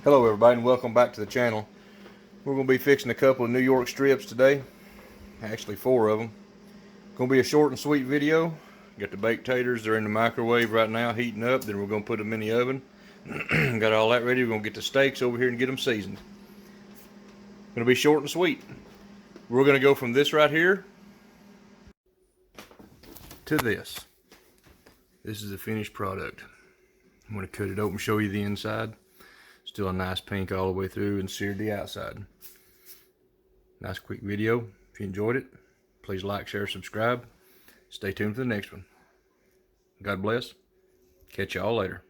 Hello everybody and welcome back to the channel. We're going to be fixing a couple of New York strips today. Actually 4 of them. Going to be a short and sweet video. Got the baked taters, they're in the microwave right now heating up. Then we're going to put them in the oven. Got all that ready. We're going to get the steaks over here and get them seasoned. Going to be short and sweet. We're going to go from this right here to this. This is the finished product. I'm going to cut it open and show you the inside. Still a nice pink all the way through and seared the outside. Nice quick video. If you enjoyed it, please like, share, subscribe. Stay tuned for the next one. God bless. Catch y'all later.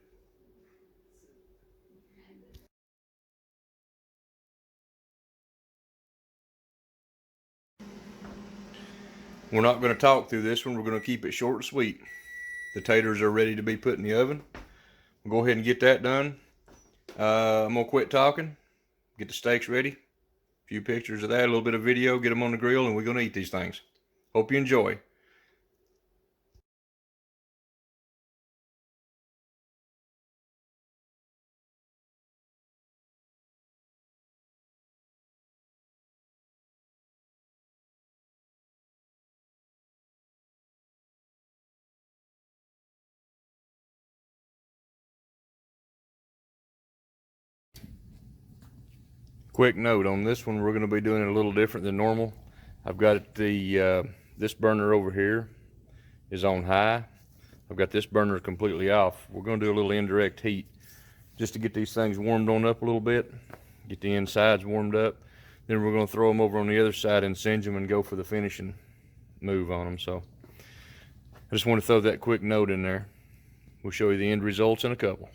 We're not going to talk through this one. We're going to keep it short and sweet. The taters are ready to be put in the oven. We'll go ahead and get that done. I'm going to quit talking, get the steaks ready, a few pictures of that, a little bit of video, get them on the grill, and we're going to eat these things. Hope you enjoy. Quick note on this one, we're going to be doing it a little different than normal. I've got the this burner over here is on high. I've got this burner completely off. We're going to do a little indirect heat just to get these things warmed on up a little bit, get the insides warmed up. Then we're going to throw them over on the other side and singe them and go for the finishing move on them. So I just want to throw that quick note in there. We'll show you the end results in a couple.